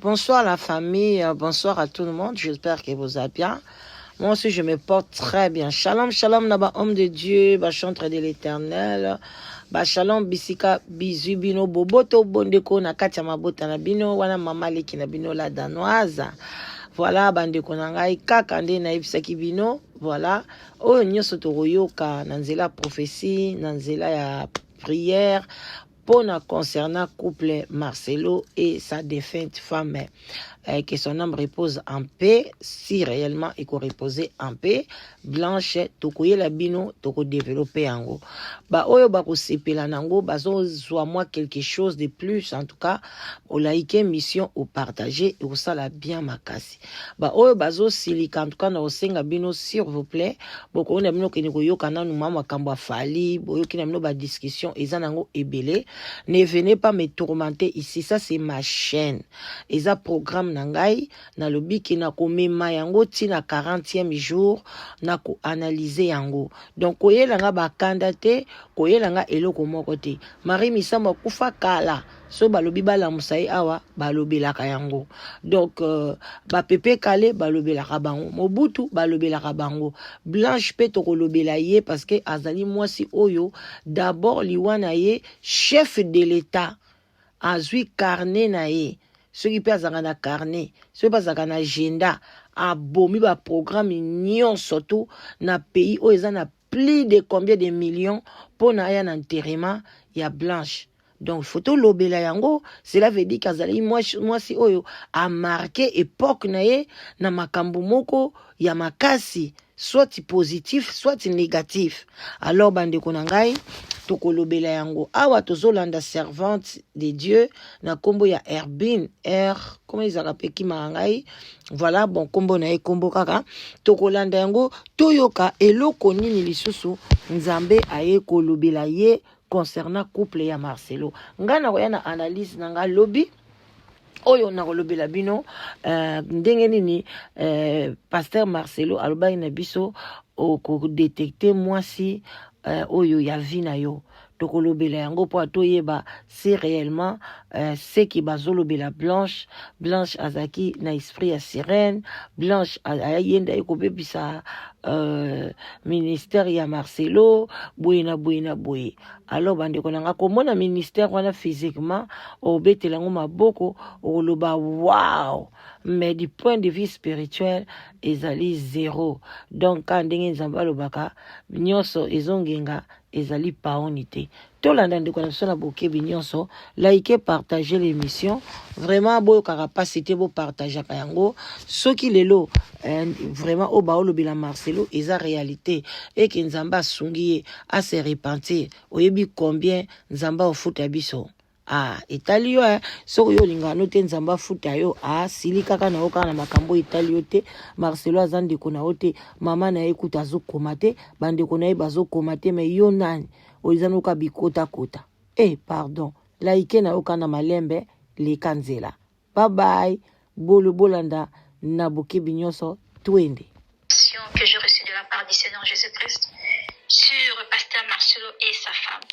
Bonsoir la famille, bonsoir à tout le monde. J'espère que vous allez bien. Moi aussi, je me porte très bien. Shalom, shalom, naba homme de Dieu, ba chantre de l'Éternel. Ba shalom, bisika, bizu, bino, boboto, bondeko, na katia mabota na bino, wana mama leki na bino la danoise. Voilà, bandeko na ngai, kaka nde na ibisaki bino. Voilà, oyo nyoso tokoyoka na nzela prophétie, na nzela ya prière, concernant couple Marcelo et sa défunte femme, que son âme repose en paix, si réellement il peut reposer en paix. Blanche, tokoye la bino, toko développer ango. Ba oyo ba ko sepela nango, bazo zwa moi quelque chose de plus, en tout cas, au like mission au partager et au sala bien makasi. Ba oyo bazo silika, en tout cas, na osenga bino, s'il vous plaît, boko ona bino ke niko yoka nanu mama kamba fali, boyo kina bino ba discussion, ezanango ebele. Ne venez pas me tourmenter ici, ça c'est ma chaîne. Eza programme nangai, na lobi ki na komema yango ti na 40e jour, na ko analyser yango. Donc koyela nga bakanda te, koyela nga eloko moko te. Marie Misamba kufa kala, so balobi balamusa ye awa, balobelaka yango. Donc ba pepe kale balobelaka bango, Mobutu balobelaka bango. Blanche pe tokolobela ye parce que azali mwasi oyo d'abord liwana ye chef de l'État azui carnet na ye. Ceux qui pèsent na carnet, ceux qui pèsent na agenda, abomi ba programme nyon surtout na pays où ils ont plus de combien de millions pour na ya enterrement ya Blanche. Donc photo lobela yango, cela veut dire qu'azali moi si oyo a marqué époque na ye na makambo moko ya makasi, soit positif, soit négatif. Alors bande konangai tokolobela yango awa tozolanda servante de Dieu na kombo ya Herbine comment ils appellent ki mangai. Voilà, bon kombo na e kombo kaka tokolanda yango toyoka eloko nini lisusu nzambe aye kolobela ye concernant couple ya Marcelo. Ngana koyana analyse nanga lobby oyo na kolobela bino ndenge nini pasteur Marcelo alobai na biso ko détecter mwasi oyo ya vie na yo. Tokolobela yango po atoyeba si réellement ce qui bazolobela Blanche azaki na esprit ya sirène. Blanche ayenda ekobebisa ministère ya Marcelo boye. Alors bande konanga komona ministère wana physiquement obetela ngo maboko oloba wow, mais du point de vue spirituel ezali zéro. Donc quand ndenge nzamba lobaka nyonso ezongenga ezali paonité. Tolanda ndeko na sona bokebi nyonso, like, partager l'émission. Vraiment boyo capacité bo partager yango. Soki lelo vraiment o baolo bila Marcelo eza réalité et que nzamba sungiye a se repentir. Oyebi combien nzamba ofuta biso. Italio so yo linga no te nzamba futa yo sili kaka na oka na makambo Italio te. Marcelo azandi kona ote mama na ekuta zo komate bande kona e bazo komate me yo nani oizano ka bikota kota pardon like na oka na malembe le kanzela. Bye bye bolo bolanda na bokebi nyonso twende que j'ai reçu de la part du Seigneur Jésus-Christ sur pasteur Marcelo et sa femme.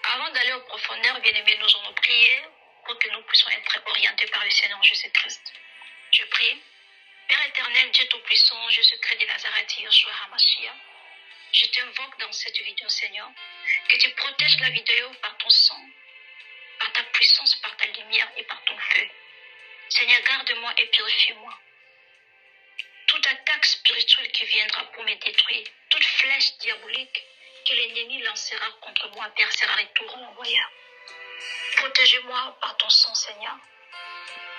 Avant d'aller aux profondeurs, bien-aimés, nous allons prier pour que nous puissions être orientés par le Seigneur Jésus-Christ. Je prie. Père éternel, Dieu Tout-Puissant, Jésus-Christ de Nazareth, Yeshua HaMashiach, je t'invoque dans cette vidéo, Seigneur, que tu protèges la vidéo par ton sang, par ta puissance, par ta lumière et par ton feu. Seigneur, garde-moi et purifie-moi. Toute attaque spirituelle qui viendra pour me détruire, toute flèche diabolique que l'ennemi lancera contre moi, Père, sera retour l'envoyeur. Protégez-moi par ton sang, Seigneur.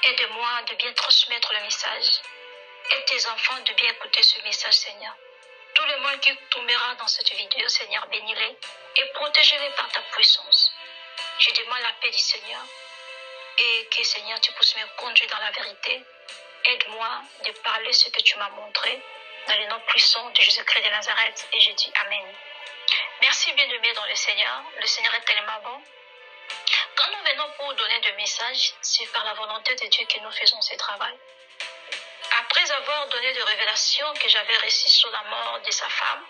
Aide-moi de bien transmettre le message. Aide tes enfants de bien écouter ce message, Seigneur. Tout le monde qui tombera dans cette vidéo, Seigneur, bénis-les et protège-les par ta puissance. Je demande la paix du Seigneur et que, Seigneur, tu puisses me conduire dans la vérité. Aide-moi de parler ce que tu m'as montré dans le nom puissant de Jésus-Christ de Nazareth et je dis Amen. Merci bien-aimés dans le Seigneur est tellement bon. Quand nous venons pour donner des messages, c'est par la volonté de Dieu que nous faisons ce travail. Après avoir donné des révélations que j'avais reçues sur la mort de sa femme,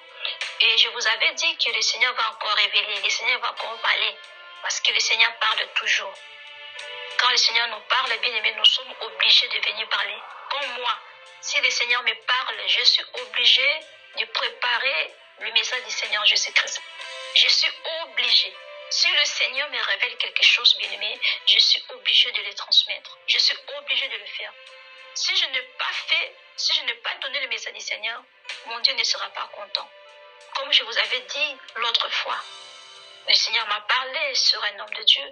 et je vous avais dit que le Seigneur va encore révéler, le Seigneur va encore parler, parce que le Seigneur parle toujours. Quand le Seigneur nous parle, bien aimé, nous sommes obligés de venir parler. Comme moi, si le Seigneur me parle, je suis obligé de préparer le message du Seigneur Jésus-Christ. Je suis obligé. Si le Seigneur me révèle quelque chose, bien aimé, je suis obligé de le transmettre. Je suis obligé de le faire. Si je n'ai pas fait, si je n'ai pas donné le message du Seigneur, mon Dieu ne sera pas content. Comme je vous avais dit l'autre fois, le Seigneur m'a parlé sur un homme de Dieu.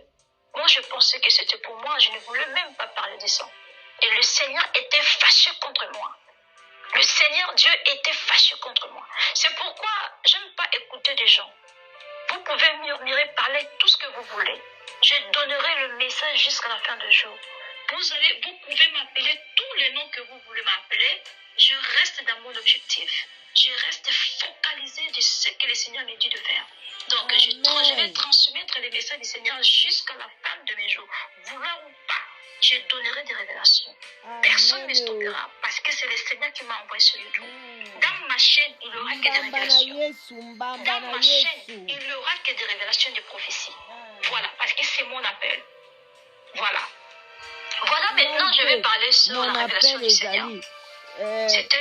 Moi, je pensais que c'était pour moi. Je ne voulais même pas parler de ça. Et le Seigneur était fâché contre moi. Le Seigneur Dieu était fâché contre moi. C'est pourquoi je n'aime pas écouter des gens. Vous pouvez murmurer, parler tout ce que vous voulez. Je donnerai le message jusqu'à la fin du jour. Vous pouvez m'appeler tous les noms que vous voulez m'appeler. Je reste dans mon objectif. Je reste focalisé de ce que le Seigneur me dit de faire. Donc, je vais transmettre les messages du Seigneur jusqu'à la fin de mes jours. Vouloir ou pas, je donnerai des révélations. Personne ne me stoppera parce que c'est le Seigneur qui m'a envoyé sur YouTube. Dans ma chaîne, il n'y aura que des révélations. Dans ma chaîne, il n'y aura que des révélations de prophétie. Voilà, parce que c'est mon appel. Voilà. Voilà, maintenant je vais parler sur la révélation du Seigneur. C'était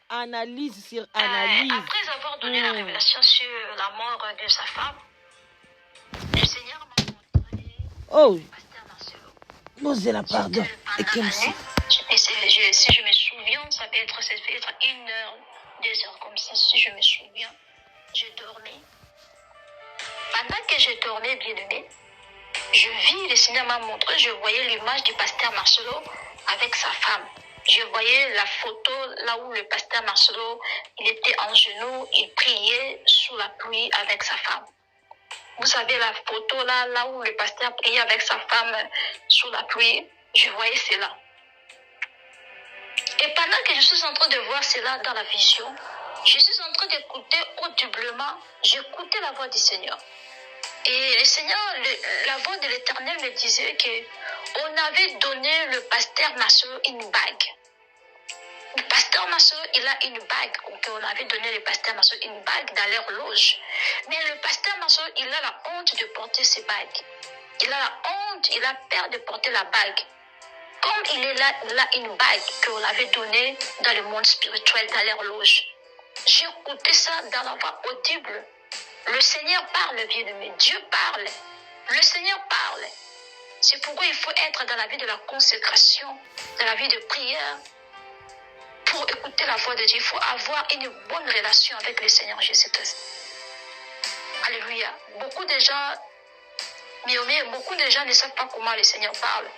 analyse sur analyse. Après avoir donné la révélation sur la mort de sa femme, le Seigneur m'a montré Pasteur Marcelo. Posez la pardon. Et comme ça. Si je me souviens, ça peut être 1 heure, 2 heures comme ça. Si je me souviens, je dormais. Pendant que je dormais, bien aimé, je vis, le Seigneur m'a montré, je voyais l'image du pasteur Marcelo avec sa femme. Je voyais la photo là où le pasteur Marcelo, il était en genoux, il priait sous la pluie avec sa femme. Vous savez la photo là où le pasteur priait avec sa femme sous la pluie, je voyais cela. Et pendant que je suis en train de voir cela dans la vision, je suis en train d'écouter audiblement, j'écoutais la voix du Seigneur. Et le Seigneur, la voix de l'Éternel me disait qu'on avait donné le pasteur Marcelo une bague. Le pasteur Marcelo, il a une bague. On avait donné le pasteur Marcelo une bague dans leur loge. Mais le pasteur Marcelo, il a la honte de porter ces bagues. Il a la honte, il a peur de porter la bague. Comme il a une bague qu'on avait donnée dans le monde spirituel, dans leur loge. J'ai écouté ça dans la voix audible. Le Seigneur parle, bien-aimé. Dieu parle. Le Seigneur parle. C'est pourquoi il faut être dans la vie de la consécration, dans la vie de prière. Pour écouter la voix de Dieu, il faut avoir une bonne relation avec le Seigneur Jésus-Christ. Alléluia. Beaucoup de gens ne savent pas comment le Seigneur parle.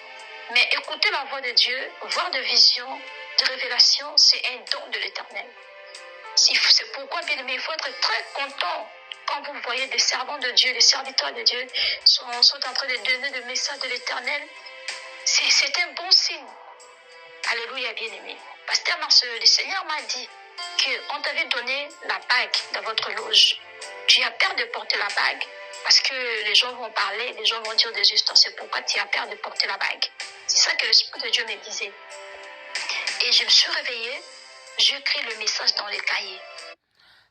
Mais écouter la voix de Dieu, voir des visions, des révélations, c'est un don de l'Éternel. C'est pourquoi, bien aimé, il faut être très content quand vous voyez des servants de Dieu, des serviteurs de Dieu sont en train de donner le message de l'Éternel. C'est un bon signe. Alléluia, bien aimé. Pasteur Marcelo, le Seigneur m'a dit qu'on t'avait donné la bague dans votre loge. Tu as peur de porter la bague parce que les gens vont parler, les gens vont dire des histoires. C'est pourquoi tu as peur de porter la bague. C'est ça que l'Esprit de Dieu me disait. Et je me suis réveillée, j'écris le message dans les cahiers.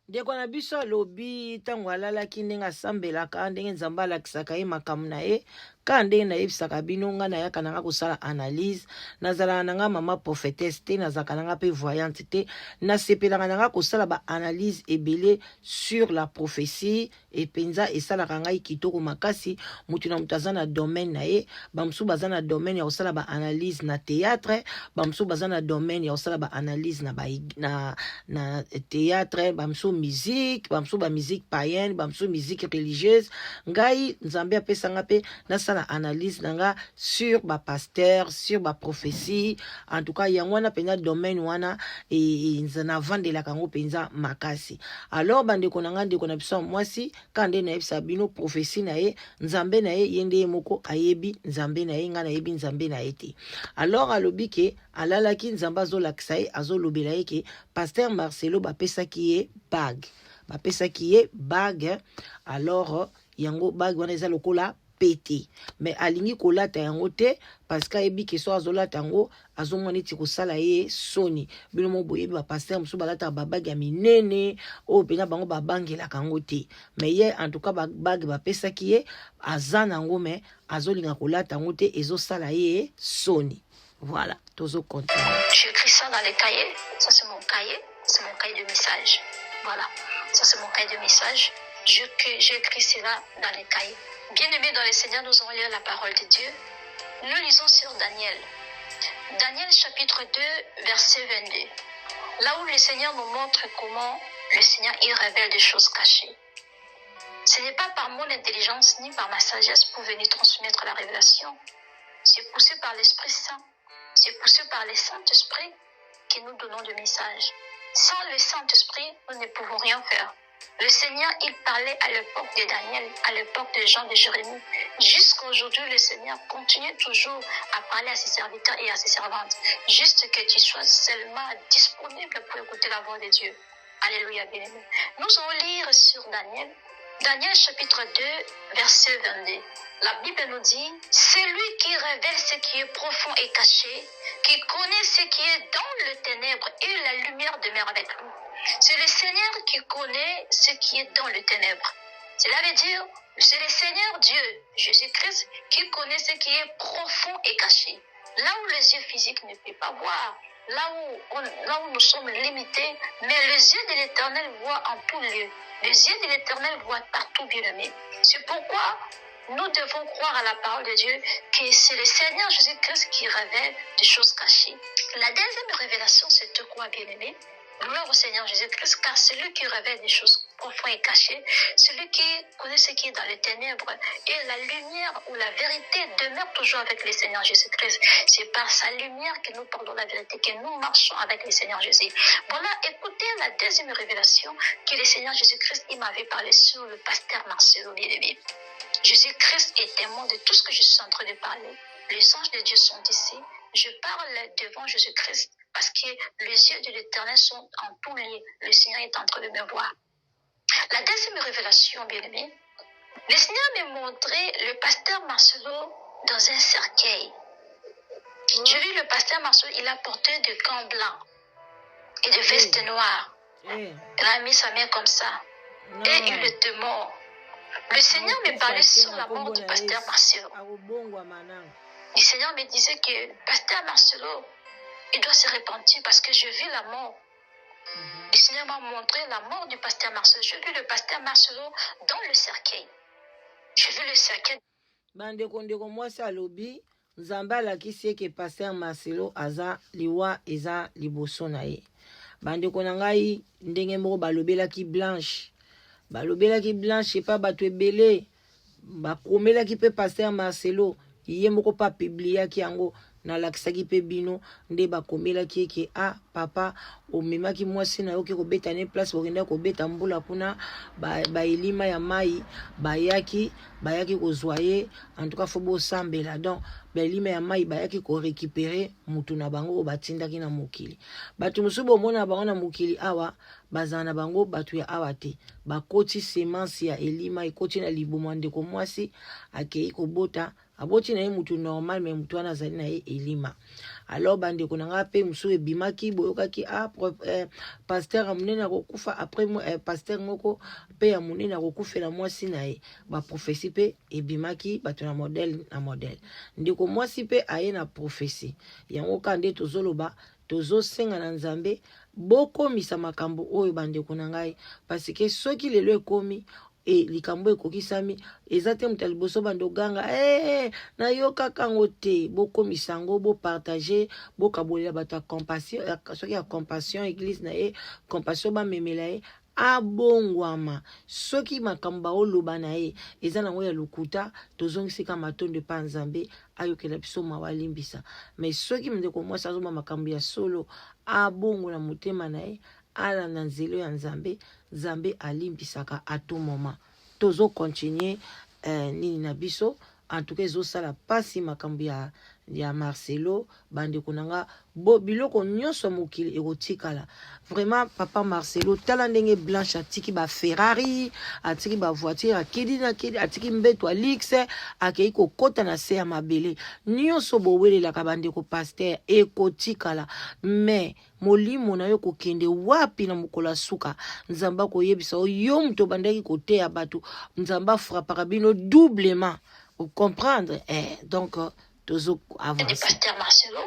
ndeko na biso alobi ntango alalaki ndenge asambelaka ndenge nzambe alakisaka ye makambo na ye ka ndenge nayebisaka bino nga nayaka nanga kosala analyse nazalaka nanga mama prophétesse te nazalaka nanga mpe voyante te nasepelaka nanga kosala baanalyse ebele sur la prophétie epenza esalaka ngai kitoko makasi mutu na mutu aza na domaine na ye bamosusu baza na domaine ya kosala baanalyse na théâtre bamosusu baza na domaine ya kosala baanalyse na théâtre bamosusu musique bamosusu bamusique païenne bamosusu musique religieuse ngai nzambe apesanga mpe nasala analyse nanga sur ba pasteur sur ba prophétie en tout cas yango wana penza domaine wana nzana vandelaka yango penza makasi alors bandeko nanga ndeko na biso mwasi kande na yebisa bino prophétie na ye nzambe na ye yende moko ayebi nzambe na ye nga na yebi nzambe na ye te alors alobi ke alalaki nzambe azolakisa ye azolobela ye ke pasteur Marcelo bapesaki ye bague alors yango bague wana eza lokola pété. Mais alingi kolata yango te parce que ebi ke so azolata yango azomona eti kosala ye soni. Bino mo boyebi ba pasteur musu balata babagi ya minene o pena bango babangelaka yango te. Mais ye en tout cas babagi bapesaki ye aza nango mais azolinga kolata yango te ezosala ye soni. Voilà, tozo continuer. J'écris ça dans les cahiers. Ça, c'est mon cahier. C'est mon cahier de message. Voilà. Ça, c'est mon cahier de message. J'ai écrit cela dans les cahiers. Bien-aimés dans le Seigneur, nous allons lire la parole de Dieu. Nous lisons sur Daniel. Daniel chapitre 2, verset 22. Là où le Seigneur nous montre comment le Seigneur y révèle des choses cachées. Ce n'est pas par mon intelligence ni par ma sagesse pour venir transmettre la révélation. C'est poussé par l'Esprit Saint. C'est poussé par le Saint-Esprit que nous donnons des messages. Sans le Saint-Esprit, nous ne pouvons rien faire. Le Seigneur, il parlait à l'époque de Daniel, à l'époque des gens de Jérémie. Jusqu'à aujourd'hui, le Seigneur continue toujours à parler à ses serviteurs et à ses servantes. Juste que tu sois seulement disponible pour écouter la voix de Dieu. Alléluia, bien-aimé. Nous allons lire sur Daniel. Daniel chapitre 2, verset 22. La Bible nous dit, c'est lui qui révèle ce qui est profond et caché, qui connaît ce qui est dans le ténèbre et la lumière demeure avec lui. C'est le Seigneur qui connaît ce qui est dans le ténèbre. Cela veut dire, c'est le Seigneur Dieu, Jésus-Christ, qui connaît ce qui est profond et caché. Là où les yeux physiques ne peuvent pas voir, là où nous sommes limités, mais les yeux de l'Éternel voient en tout lieu. Les yeux de l'Éternel voient partout, bien-aimés. C'est pourquoi nous devons croire à la parole de Dieu que c'est le Seigneur Jésus-Christ qui révèle des choses cachées. La deuxième révélation, c'est de quoi, bien-aimés? Gloire au Seigneur Jésus-Christ, car c'est lui qui révèle des choses profondes et cachées, celui qui connaît ce qui est dans les ténèbres, et la lumière ou la vérité demeure toujours avec le Seigneur Jésus-Christ. C'est par sa lumière que nous parlons la vérité, que nous marchons avec le Seigneur Jésus. Voilà, écoutez la deuxième révélation que le Seigneur Jésus-Christ il m'avait parlé sur le pasteur Marcelo, bien-aimé. Jésus-Christ est témoin de tout ce que je suis en train de parler. Les anges de Dieu sont ici. Je parle devant Jésus-Christ parce que les yeux de l'Éternel sont en tout lieu. Le Seigneur est en train de me voir. La deuxième révélation, bien-aimé, le Seigneur m'a montré le pasteur Marcelo dans un cercueil. J'ai vu le pasteur Marcelo, il a porté des gants blancs et des vestes noires. Il a mis sa main comme ça. Et il était mort. Le Seigneur me parlait sur la mort du pasteur Marcelo. Le Seigneur me disait que le pasteur Marcelo, il doit se repentir parce que je vis la mort. Le Seigneur m'a montré la mort du pasteur Marcelo. J'ai vu le pasteur Marcelo dans le cercueil. J'ai vu le cercueil. Bandeko mwasi alobi nzambe alakisi eke pasteur Marcelo aza liwa eza liboso na ye. Bandeko na ngai ndenge moko balobelaki Blanche pa bato ebele bakomelaki pe pasteur Marcelo ye moko pa publiaki yango nalakisaki pe bino nde bakomelaki eke papa omemaki mwasi na yo ke kobeta ne place bokenda kobeta mbula kuna baelima ya mai bayaki kozwa ye en tout cas fo bosambela donc baelima ya mai bayaki korécupérer mutu na bango batindaki na mokili bato mosusu bomona bango na mokili awa bazana na bango bato ya awa te bakoti semence ya elima ekoti na liboma ndeko mwasi akei kobota aboti na ye mutu normal mais mutu wana azali na ye elima. Alors bandeko na nga pe musu ebimaki boyokaki pasteur amunene akokufa après pasteur moko pe ya munene akokufela mwasi na ye ba prophétie pe ebimaki bato na modèle ndeko mwasi pe aye na prophétie yango kande tozoloba tozosenga na Nzambe bokomisa makambo oyo bandeko na ngai parce que soki lelo ekomi likambo ekokisami eza te mutu liboso bandoganga na yo kakango te bokomisango bopartage bokabolela bato ya compassion soki ya compassion église na ye compassion bamemela ye abongwama soki makambo baoloba na ye eza nango ya lokuta tozongisika matondo pa Nzambe ayokela biso mawa limbisa mais soki ndeko mwasi azomba makambo ya solo abongo na motema na ye ala na nzelo ya Nzambe alimbisaka à tout moment. Tozo continuer nini na biso en tout cas ezosala pasi makambo ya ya Marcelo bandeko nanga bo biloko nyonso mokili ekotikala. Vraiment papa Marcelo tala ndenge Blanche atiki ba Ferrari, atiki ba voiture, akedi na kedi, atiki mbeto Alix, akei kokota na se ya mabele. Nyonso bowelelaka bandeko pasteur ekotikala. Mais molimo na yo kokende wapi na mokola suka nzamba koyebisa yo muto bandaki kote ya bato nzamba frappera bino doublement. Vous comprendre? Donc toujours avancer. Du pasteur Marcelo,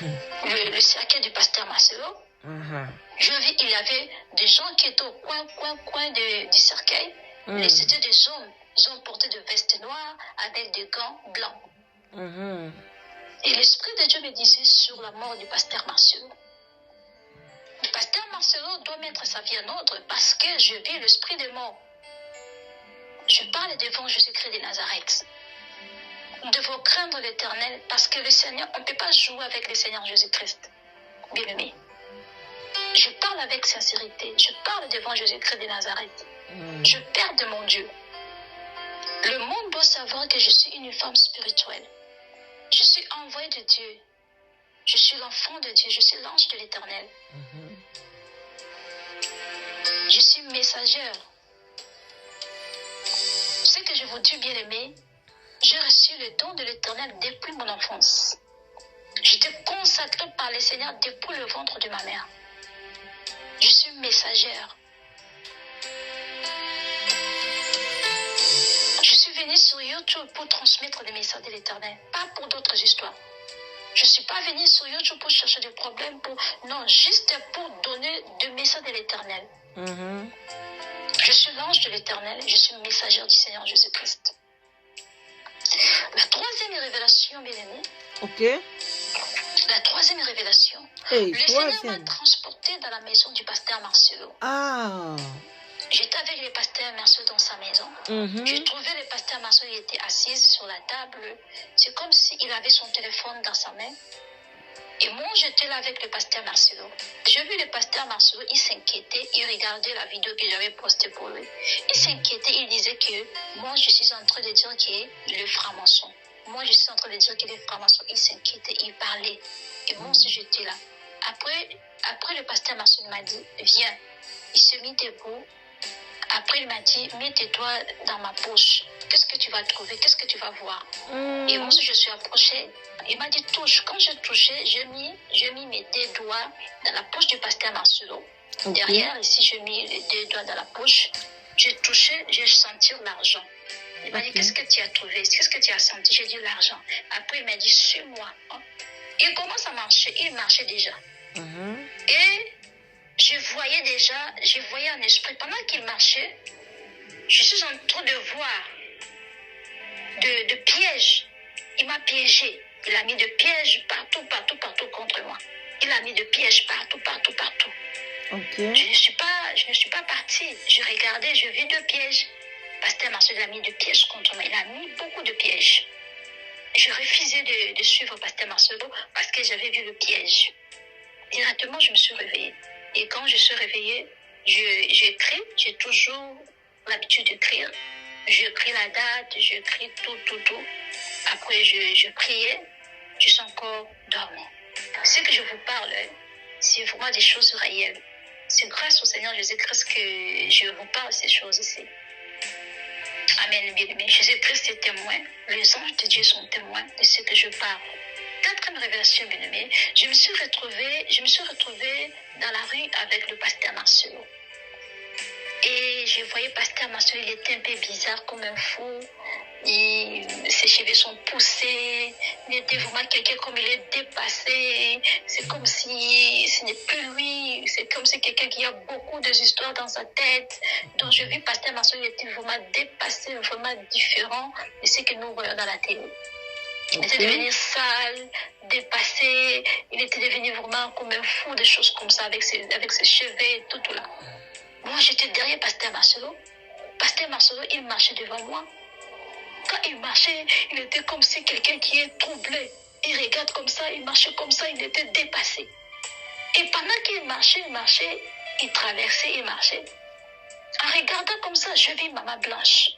le cercueil du pasteur Marcelo, je vis, il y avait des gens qui étaient au coin du cercueil. Et c'était des hommes. Ils ont porté des vestes noires avec des gants blancs. Et l'Esprit de Dieu me disait sur la mort du pasteur Marcelo. Le pasteur Marcelo doit mettre sa vie en ordre parce que je vis l'esprit des morts. Je parle devant Jésus-Christ de Nazareth. Nous devons craindre l'Éternel parce que le Seigneur, on ne peut pas jouer avec le Seigneur Jésus-Christ. Bien-aimé. Je parle avec sincérité. Je parle devant Jésus-Christ de Nazareth. Je perds de mon Dieu. Le monde doit savoir que je suis une femme spirituelle. Je suis envoyée de Dieu. Je suis l'enfant de Dieu. Je suis l'ange de l'Éternel. Je suis messagère. Ce que je vous dis, bien-aimé, j'ai reçu le don de l'Éternel depuis mon enfance. J'étais consacrée par le Seigneur depuis le ventre de ma mère. Je suis messagère. Je suis venue sur YouTube pour transmettre des messages de l'Éternel, pas pour d'autres histoires. Je ne suis pas venue sur YouTube pour chercher des problèmes, non, juste pour donner des messages de l'Éternel. Je suis l'ange de l'Éternel, je suis messagère du Seigneur Jésus-Christ. La troisième révélation, bien-aimé. La troisième révélation. Le Seigneur m'a transporté dans la maison du pasteur Marcelo. J'étais avec le pasteur Marcelo dans sa maison. J'ai trouvé le pasteur Marcelo, il était assis sur la table. C'est comme s'il avait son téléphone dans sa main. Et moi, j'étais là avec le pasteur Marcelo. J'ai vu le pasteur Marcelo, il s'inquiétait, il regardait la vidéo que j'avais postée pour lui. Il s'inquiétait, il disait que moi, je suis en train de dire qu'il est le franc-maçon. Moi, je suis en train de dire qu'il est franc-maçon. Il s'inquiétait, il parlait. Et moi aussi, j'étais là. Après le pasteur Marcelo m'a dit, viens. Il se mit debout. Après, il m'a dit, mets tes doigts dans ma poche. Qu'est-ce que tu vas trouver? Qu'est-ce que tu vas voir? Et moi, je suis approchée. Il m'a dit, touche. Quand je touchais, j'ai mis mes deux doigts dans la poche du pasteur Marcelo. Derrière, ici, j'ai mis les deux doigts dans la poche. J'ai touché, j'ai senti l'argent. Il m'a dit, qu'est-ce que tu as trouvé? Qu'est-ce que tu as senti? J'ai dit, l'argent. Après, il m'a dit, suis-moi. Il commence à marcher. Il marchait déjà. Et je voyais en esprit, pendant qu'il marchait, je suis en train de voir de pièges. Il m'a piégé. Il a mis de pièges partout contre moi. Il a mis de pièges partout. Je ne suis pas partie. Je regardais, je vis deux pièges. Pasteur Marcelo a mis de pièges contre moi. Il a mis beaucoup de pièges. Je refusais de suivre Pasteur Marcelo parce que j'avais vu le piège. Directement, je me suis réveillée. Et quand je suis réveillée, j'écris. J'ai toujours l'habitude d'écrire. J'écris la date, j'écris tout. Après, je priais. Je suis encore dormie. Ce que je vous parle, c'est vraiment des choses réelles. C'est grâce au Seigneur Jésus-Christ que je vous parle de ces choses ici. Amen, bien-aimé. Jésus-Christ est témoin. Les anges de Dieu sont témoins de ce que je parle. Quatrième révélation, bien-aimé, je me suis retrouvée dans la rue avec le pasteur Marcelo. Et je voyais pasteur Marcelo, il était un peu bizarre comme un fou. Ses cheveux sont poussés. Il était vraiment quelqu'un comme il est dépassé. C'est comme si ce n'est plus lui. C'est comme si quelqu'un qui a beaucoup d'histoires dans sa tête. Donc je vis pasteur Marcelo, il était vraiment dépassé, vraiment différent de ce que nous voyons dans la télé. Il était devenu sale, dépassé. Il était devenu vraiment comme un fou, des choses comme ça, avec ses cheveux et tout là. Moi, j'étais derrière pasteur Marcelo. Pasteur Marcelo, il marchait devant moi. Quand il marchait, il était comme si quelqu'un qui est troublé. Il regarde comme ça, il marchait comme ça, il était dépassé. Et pendant qu'il marchait, il traversait, il marchait. En regardant comme ça, je vis Maman Blanche.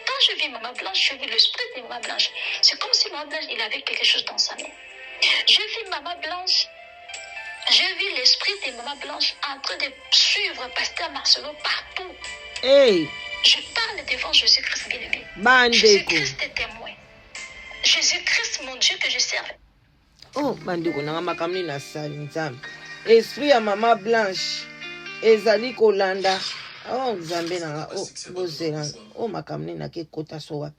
Quand je vis Maman Blanche, je vis l'esprit de Maman Blanche. C'est comme si Maman Blanche, il avait quelque chose dans sa main. Je vis Maman Blanche, je vis l'esprit de Maman Blanche en train de suivre Pasteur Marcelo partout. Hey. Je parle devant Jésus-Christ bien-aimé. Bandeko. Jésus-Christ est témoin. Jésus-Christ, mon Dieu, que je serve. Oh, bandeko, nanga makamni na sali nzambe. Esprit ya Maman Blanche. Ezali kolanda. Oh, nzambe nanga. Oh, bozela. Oh, makamni na ke kota so wapi.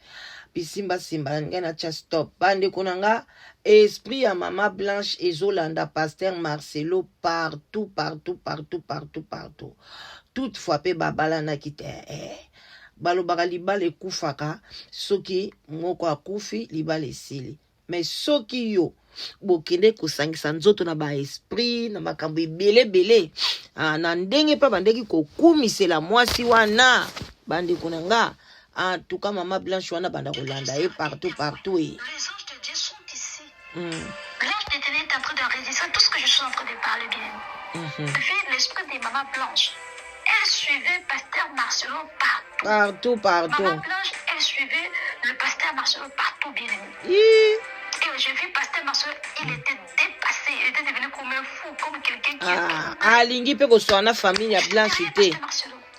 Bisimba simba ngena cha stop. Bandeko nanga. Esprit ya Maman Blanche ezolanda Pasteur Marcelo partout. Toutefois, pe babala na kite. Balobaka libala ekufaka. Soki moko akufi libala esili. Mais soki yo bokende kosangisa nzoto na ba esprit na makambo ebele na ndenge pa bandeki kokumisela mwasi wana bandeko na nga en tout cas Maman Blanche wana banda kolanda ye partout les anges de Dieu sont ici. L'ange de Dieu est en train d'enregistrer tout ce que je suis en train de parler bien. Puis l'esprit de Maman Blanche, elle suivait Pasteur Marcelo partout. Maman Blanche, elle suivait le Pasteur Marcelo partout bien aimé. Et j'ai vu Pasteur Marcelo, il était dépassé, il était devenu comme un fou, comme quelqu'un qui alingi pe koswana famille ya Blanche te.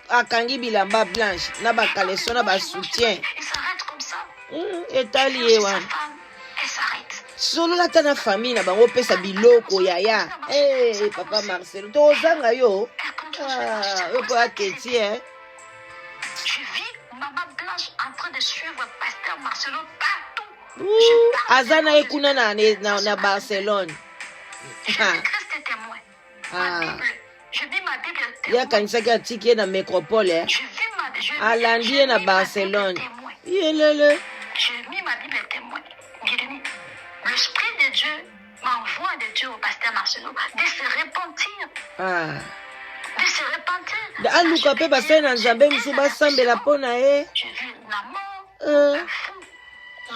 Akangi bilamba Blanche, na ba caleçon na ba soutien. Il s'arrête comme ça. Etali wana. Elle s'arrête. Solo la tana famille na bango pesa biloko yaya. Eh papa Marcelo, to zanga yo. Yo po aketi hein. Je vis Maman Blanche en train de suivre Pasteur Marcelo partout. Azana ekuna na Barcelone. Christ est témoin. Ma Bible, je vis ma Bible témoin. Ya kanisa ki atiki na métropole hein. Alandi na Barcelone. Yelele. Je vis ma Bible témoin. L'esprit de Dieu m'envoie de Dieu au Pasteur Marcelo de se repentir. De se repentir. Aluka pe basai na Nzambe misu basambela pona ye. Je vis l'amour, le fou.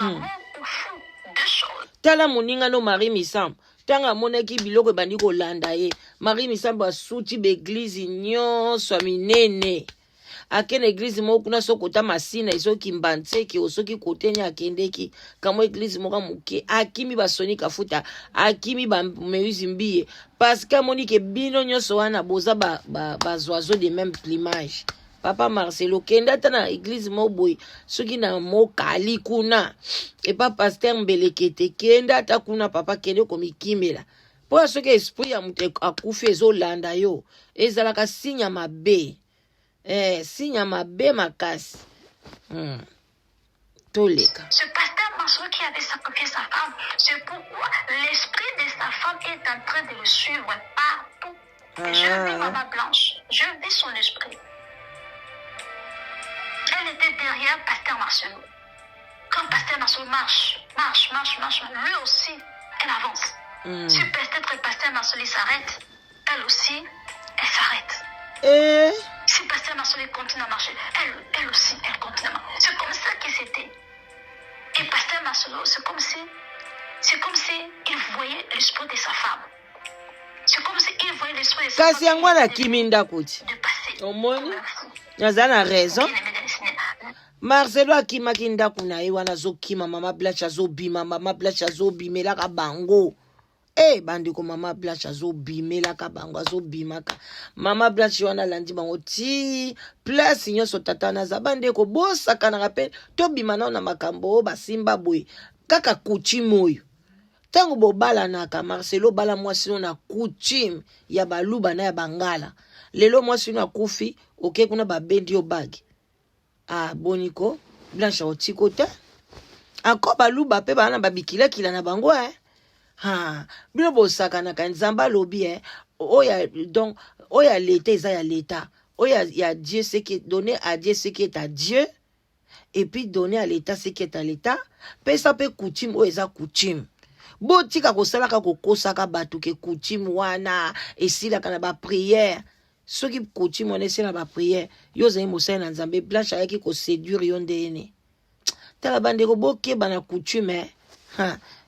L'amour au fou. Deux choses. Tala moninga no Marie Misambo. Tanga monaki biloko bandi kolanda ye. Marie Misambo asuti be église nyonso minene. Akene église mo kuna sokota masina isoki mbantseki osoki kotenya akendeki kamo église mo kamuke akimi basoni kafuta akimi ba meusi mbiye parce que monique bino nyonso wana boza ba oiseaux de même plumage. Papa Marcelo kenda tana église mo boy soki na mo kali kuna et pas pasteur mbelekete kenda ta kuna papa kende komikimela po soki esprit ya mutu akufi ezolanda yo ezalaka sinya mabe. Signe ma bé ma casse. Toleka. Ce pasteur Marcelo qui avait sacrifié sa femme, c'est pourquoi l'esprit de sa femme est en train de le suivre partout. Je vis Maman Blanche, je vis son esprit. Elle était derrière Pasteur Marcelo. Quand Pasteur Marcelo marche, lui aussi, elle avance. Si peut-être Pasteur Marcelo s'arrête, elle aussi, elle s'arrête. Si Pasteur Marcelo continue à marcher, elle aussi, elle continue à marcher. C'est comme ça que c'était. Et Pasteur Marcelo, c'est comme si il voyait l'esprit de sa femme. C'est comme si il voyait l'esprit de sa femme. Kasi yangwana kiminda kuti. Omoni? Yazana raison. Marcelo akimaki ndaku na ye wana azokima Maman Blanche azobima Maman Blanche azobimelaka bango. Bandeko Maman Blanche azobimelaka bango azobimaka Maman Blanche wana landi bango ti place nyonso tata naza bandeko bosakanaka pe tobima nao na makambo basimba boye kaka coutume oyo tango bobalanaka Marcelo bala mwasi no na coutume ya baluba na ya bangala lelo mwasi no akufi oke kuna babendi yo bagi boniko Blanche otiko te ako baluba pe bana babikila na bango bino bosakana ka Nzamba lobi donc oya l'état eza ya l'état oya ya Dieu ce qui est donné à Dieu ce qui est à Dieu et puis donner à l'état ce qui est à l'état pesa pe coutume oya eza coutume botika kosalaka kokosaka bato ke coutume wana esilaka na ba prière soki coutume wana esila ba prière yo zai mosala na Nzambe Blanche ayaki ko séduire yo ndene tala bandeko bokeba na coutume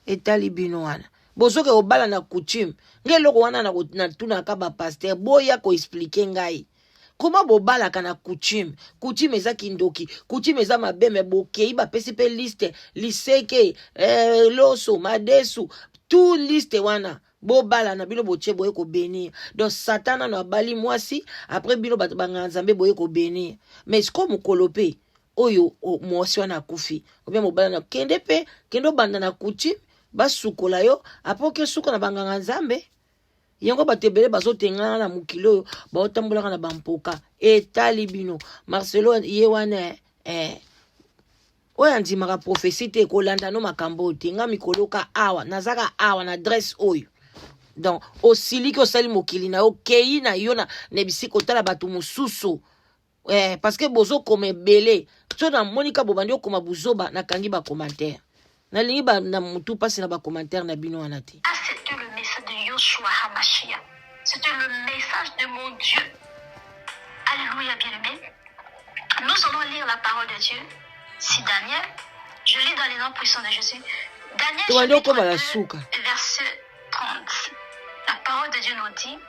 etali bino wana bozoke obala na coutume ngeloko wana na tunaka ba pasteur boya ko expliquer ngai Comment bobalaka na coutume? Coutume eza kindoki. Coutume eza mabeme bokei ba pesi pe liste liseke loso madesu tout liste wana. Bobala na bino boche boye ko bénir. Donc Satan na bali mwasi après bino bato banga nzambe boye ko bénir. Mais ce comme kolope oyo mwasi wana kufi. Obia mobala na kende pe kendo banda na coutume basukola yo après que suko na banga nzambe. Yango batebele bazotengana na mukilo baotambolaka na bampoka etali bino Marcelo ye wana oyo andimaka prophétie te kolanda no makambo te nga mikoloka awa nazaka awa na adresse oyo donc osiliki osali mokili na yo kei na yo na bisika otala bato mosusu parce que bozokoma ebele so na monika bobandi okoma buzoba nakangi bacommentaire nalingi na mutu pasi na bacommentaire na bino wana te. C'était le message de Yoshua Hamashia. C'était le message de mon Dieu. Alléluia, bien-aimé. Nous allons lire la parole de Dieu. Si Daniel, je lis dans les noms puissants de Jésus. Daniel chapitre 2, verset 30. La parole de Dieu nous dit,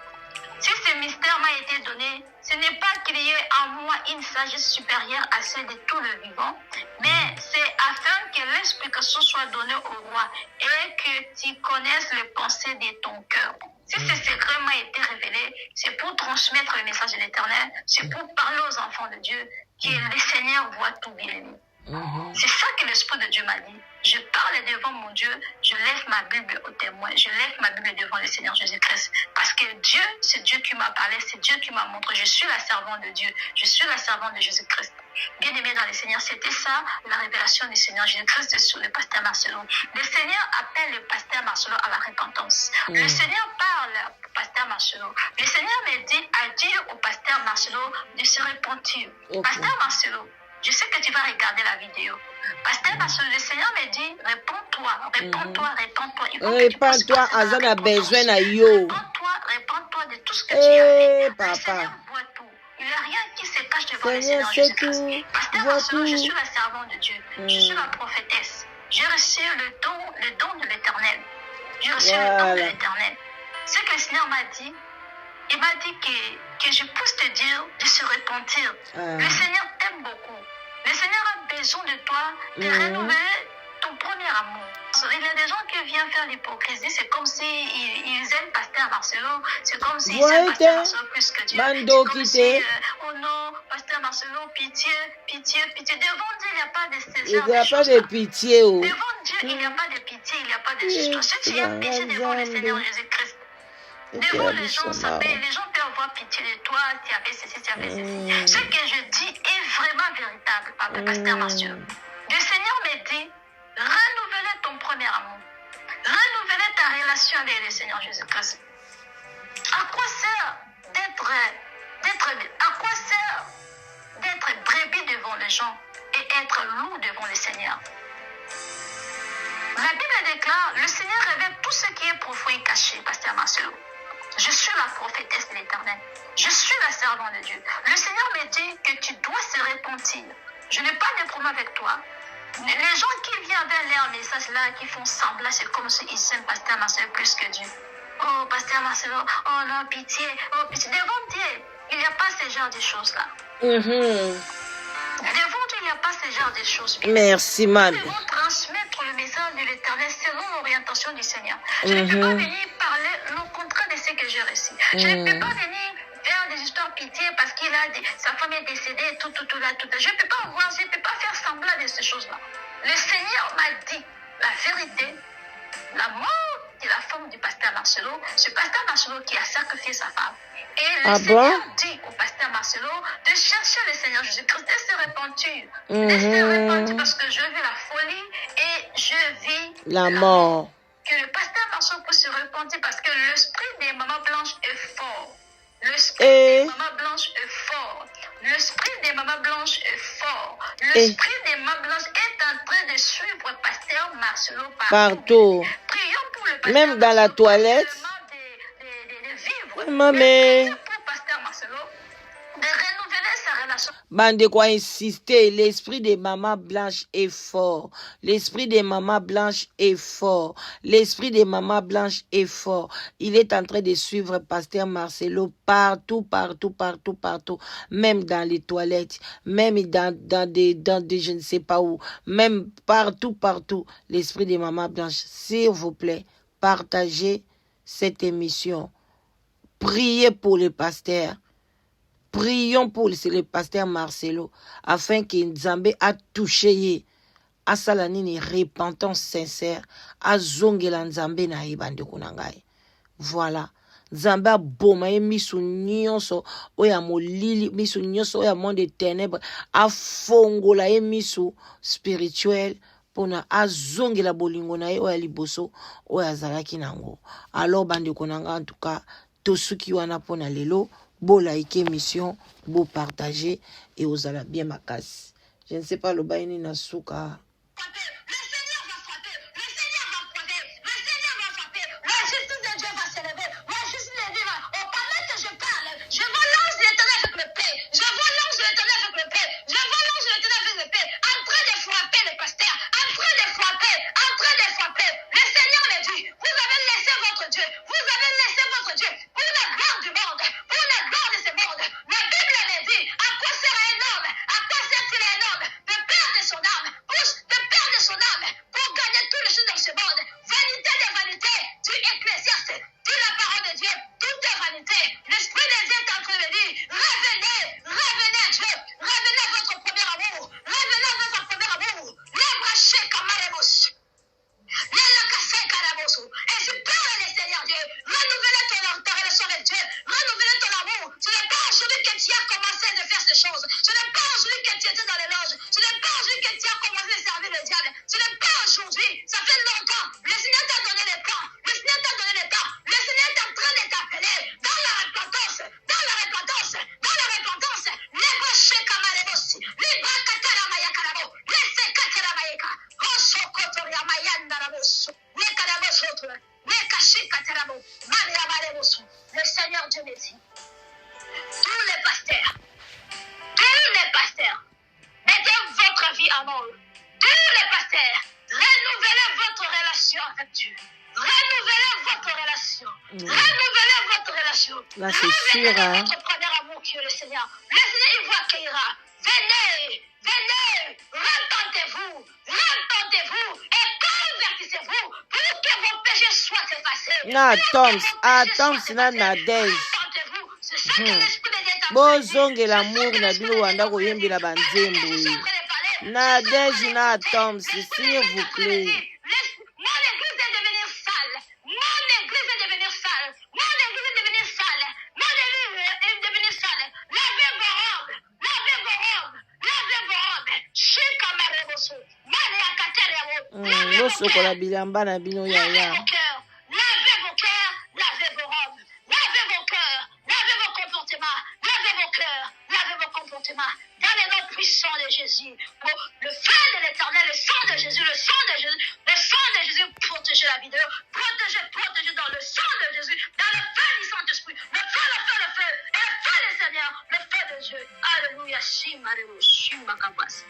si ce mystère m'a été donné, ce n'est pas qu'il y ait en moi une sagesse supérieure à celle de tout le vivant, mais c'est afin que l'explication soit donnée au roi et que tu connaisses les pensées de ton cœur. Si ce secret m'a été révélé, c'est pour transmettre le message de l'Éternel, c'est pour parler aux enfants de Dieu que le Seigneur voit tout bien. C'est ça que l'Esprit de Dieu m'a dit. Je parle devant mon Dieu, je lève ma Bible au témoin, je lève ma Bible devant le Seigneur Jésus-Christ. Parce que Dieu, c'est Dieu qui m'a parlé, c'est Dieu qui m'a montré. Je suis la servante de Dieu, je suis la servante de Jésus-Christ. Bien-aimé dans le Seigneur, c'était ça la révélation du Seigneur Jésus-Christ sur le pasteur Marcelo. Le Seigneur appelle le pasteur Marcelo à la repentance. Le Seigneur parle au pasteur Marcelo. Le Seigneur me dit à dire au pasteur Marcelo de se repentir. Pasteur Marcelo, je sais que tu vas regarder la vidéo. Pasteur Marcelo, le Seigneur me dit, réponds-toi. Réponds-toi, Azan a besoin de yo. Réponds-toi de tout ce que tu as fait. Papa. Le Seigneur voit tout. Il n'y a rien qui se cache devant le Seigneur Jésus-Christ. Pasteur Marcelo, je suis la servante de Dieu. Je suis la prophétesse. J'ai reçu le don de l'Éternel. J'ai reçu le don de l'Éternel. Ce que le Seigneur m'a dit, il m'a dit que je puisse te dire de se repentir. Le Seigneur t'aime beaucoup. Le Seigneur a besoin de toi de renouveler ton premier amour. Il y a des gens qui viennent faire l'hypocrisie, c'est comme si ils aiment Pasteur Marcelo, c'est comme s'ils aiment Pasteur Marcelo plus que Dieu. C'est comme si, oh non, Pasteur Marcelo, pitié. Devant Dieu, il n'y a pas de ce genre de choses. Pitié. Devant Dieu, il n'y a pas de pitié, il n'y a pas de justice. Si tu as pitié devant le Seigneur Jésus-Christ, devant les gens, les gens peuvent avoir pitié de toi, tu avais ceci. Ce que je dis est vraiment véritable, Papa Pasteur Marcelo. Le Seigneur me dit, renouveler ton premier amour. Renouveler ta relation avec le Seigneur Jésus-Christ. À quoi sert d'être brebis devant les gens et être loup devant le Seigneur? La Bible déclare, le Seigneur révèle tout ce qui est profond et caché, Pasteur Marcelo. Je suis la prophétesse de l'Éternel. Je suis la servante de Dieu. Le Seigneur me dit que tu dois se repentir. Je n'ai pas de problème avec toi. Les gens qui viennent avec leur message là, qui font semblant, c'est comme s'ils aiment Pasteur Marcelo plus que Dieu. Oh, Pasteur Marcelo, oh non, pitié. Devant Dieu, il n'y a pas ce genre de choses-là. Devant Dieu, il n'y a pas ce genre de choses. Merci, man. Nous devons transmettre le message de l'Éternel selon l'orientation du Seigneur. Je ne peux pas venir parler le contraire de ce que j'ai reçu. Je ne peux pas venir faire des histoires pitié parce qu'il a sa femme est décédée, tout là. Je ne peux pas voir, je ne peux pas faire semblant de ces choses-là. Le Seigneur m'a dit la vérité, la mort de la femme du pasteur Marcelo, ce pasteur Marcelo qui a sacrifié sa femme. Et le Seigneur dit au pasteur Marcelo de chercher le Seigneur Jésus-Christ, de se repentir. De se repentir parce que je vis la folie et je vis la mort. Que le pasteur Marcelo puisse se repentir parce que l'esprit des mamans blanches est fort. L'esprit des mamans blanches est fort. L'esprit des mamans blanches est fort. L'esprit des mamans blanches est en train de suivre pasteur Marcelo partout. Prions pour le pasteur même dans la toilette. De vivre. Maman. Pour pasteur Marcelo de renouveler sa relation. Bande quoi insister, l'esprit de maman blanche est fort. L'esprit de maman blanche est fort. L'esprit de maman blanche est fort. Il est en train de suivre Pasteur Marcelo partout, partout, partout, partout. Même dans les toilettes, même dans des je ne sais pas où, même partout, partout. L'esprit de maman blanche, s'il vous plaît, partagez cette émission. Priez pour le pasteur. Prions pour le pasteur Marcelo afin que Nzambe a touché à salanini repentance sincère à zongela Nzambe na ibande kunangai. Voilà. Nzambe a boma ye misu nyonso oya molili misu nyonso oya monde des ténèbres a fongola ye misu spirituel pona azongela bolingo na ye oya liboso oya zalaki nango. Alors bande kunanga en tout cas tosuki wana pona lelo beau liker émission, beau partager et aux ala bien ma casse. Je ne sais pas le baini na souka. Le Seigneur Dieu me dit, tous les pasteurs, mettez votre vie en œuvre. Tous les pasteurs, renouvelez votre relation avec Dieu. Renouvelez votre relation. Renouvelez votre relation. Là, c'est sûr, hein. Votre premier amour qui est le Seigneur. Le Seigneur, il vous accueillera. Venez, venez, repentez-vous et convertissez-vous pour que vos péchés soient effacés. Na Toms, na Nadège. Bozonge l'amour na bino wanda koyembela banzembo. Nadège na Toms, s'il vous plaît. Mon église est devenue sale. Mon église est devenue sale. Mon église est devenue sale. Mon église est devenue sale. Lavez vos robes. Lavez vos robes. Lavez vos robes. Chika mareboso. Maria katerebo. Losokola bilamba na bino yaya. Lavez vos cœurs. Lavez vos cœurs. Lavez vos robes. Lavez vos cœurs. Lavez vos comportements. Lavez vos cœurs. Lavez vos comportements. Dans les noms puissants de Jésus. Pour le feu de l'éternel, le sang de Jésus, le sang de Jésus, le sang de Jésus, protégez la vie de Dieu. Protégez dans le sang de Jésus, dans le feu du Saint-Esprit. Le feu, le feu, le feu. Et le feu du Seigneur, le feu de Dieu. Alléluia. Shima kabasi.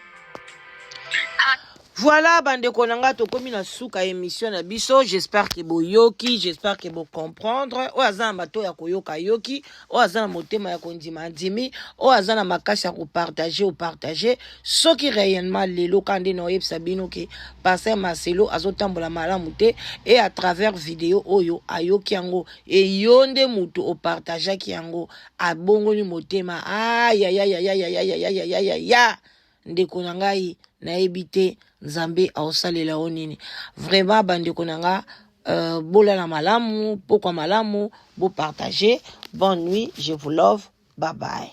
Voilà, bande konanga tokomi na suka émission na biso. J'espère que boyoki, j'espère que bo comprendre. O azana bato ya koyoka yoki, o azana motema ya kondima ndimi, o azana makasi ya ko partager, soki réellement lelo kande no yebisa bino ke Pasteur Marcelo azotambola malamu te et à travers vidéo oyo ayoki yango e yonde mutu o partageaki yango abongoli motema. Ya ndeko na ngai nayebi te Nzambe aosalela onini. Vraiment bandeko nanga bola la malamu, pokwa malamu, bo partager. Bonne nuit, je vous love. Bye bye.